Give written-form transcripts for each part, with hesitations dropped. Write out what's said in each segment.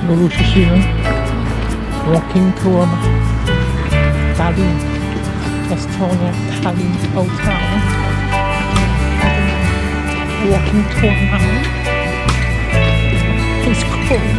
Norwegian walking tour Tallinn, Estonia, Tallinn, old town. Walking tour now. It's cool.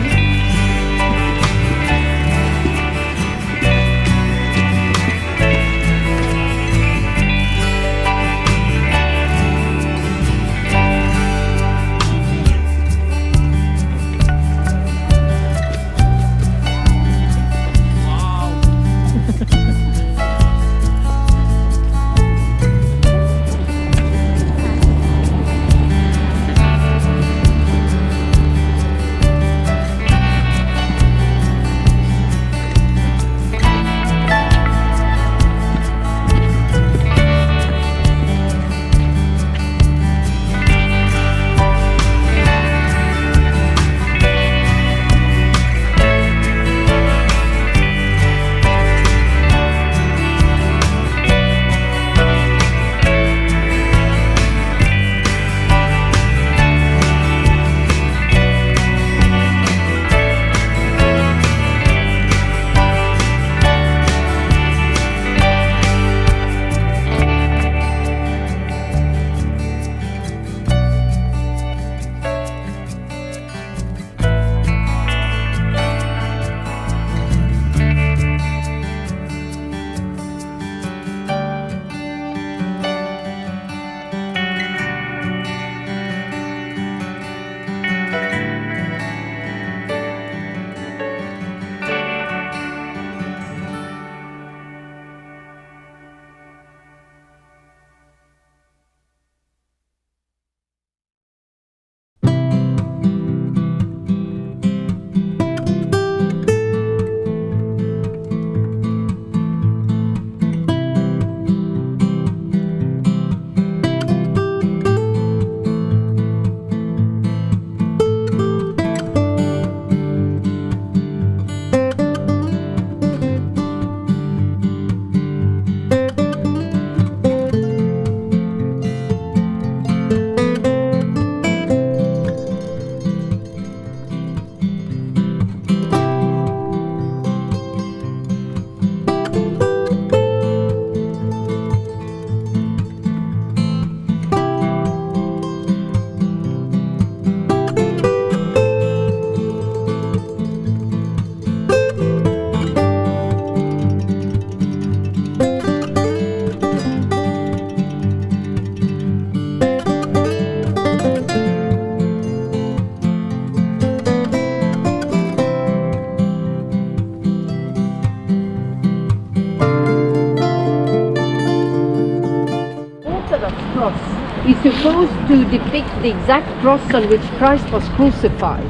Is supposed to depict the exact cross on which Christ was crucified.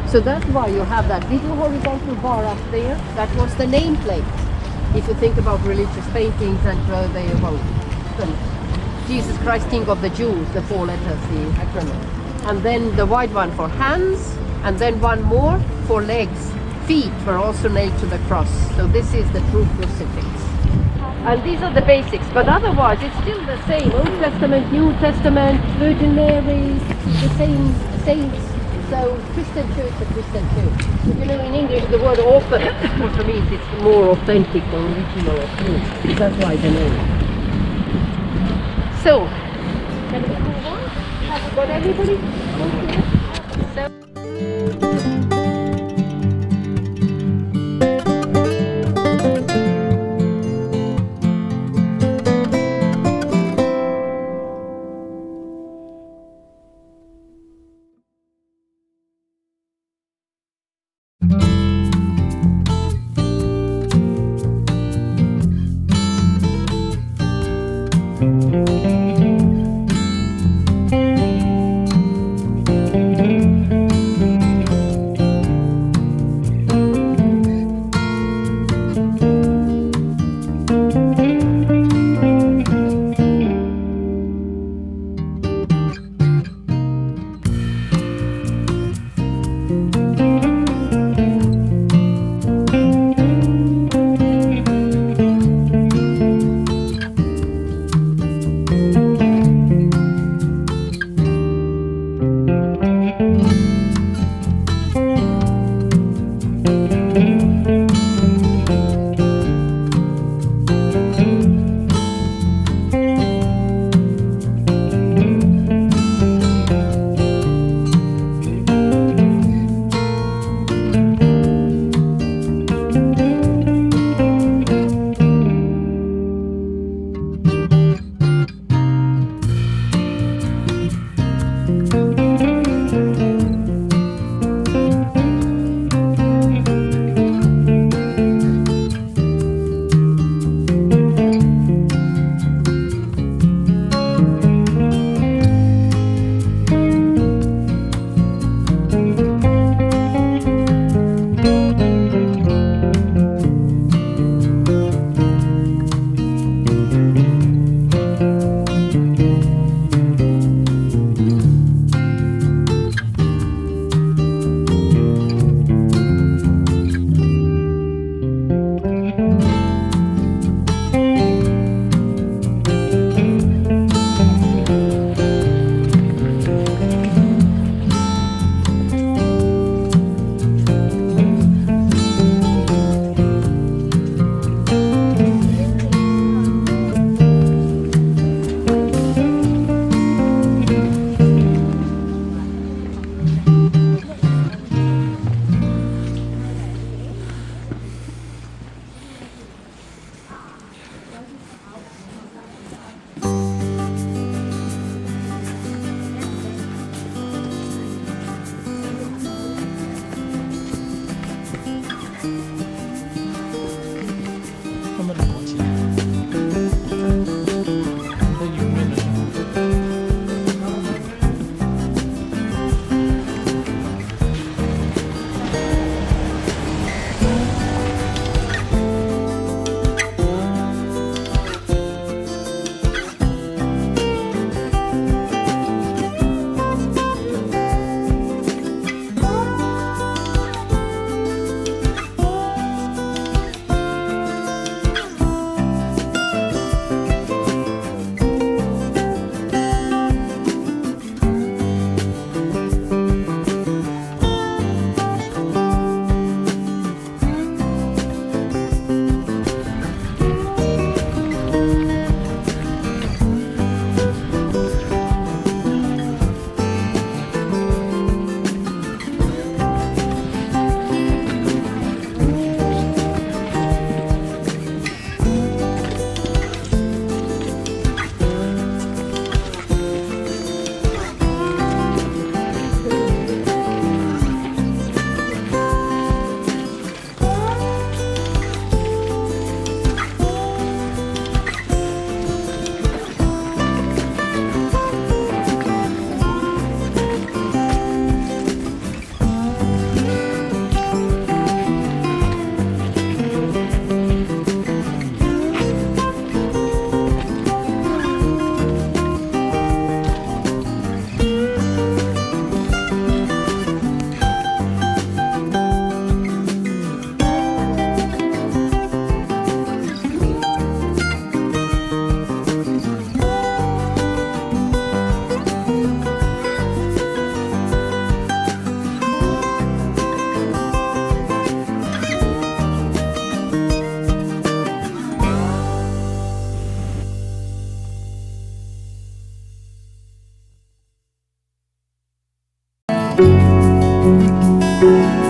So that's why you have that little horizontal bar up there. That was the nameplate. If you think about religious paintings and they about Jesus Christ, King of the Jews, the 4 letters, the acronym. And then the white one for hands, and then one more for legs. Feet were also nailed to the cross. So this is the true crucifix. And these are the basics, but otherwise it's still the same. Old Testament, New Testament, Virgin Mary, the same saints. So Christian church and Christian church. You know, in English the word author also means it's more authentic or original or true. That's why the name. So, can we move on? Have we got everybody? Tallinn.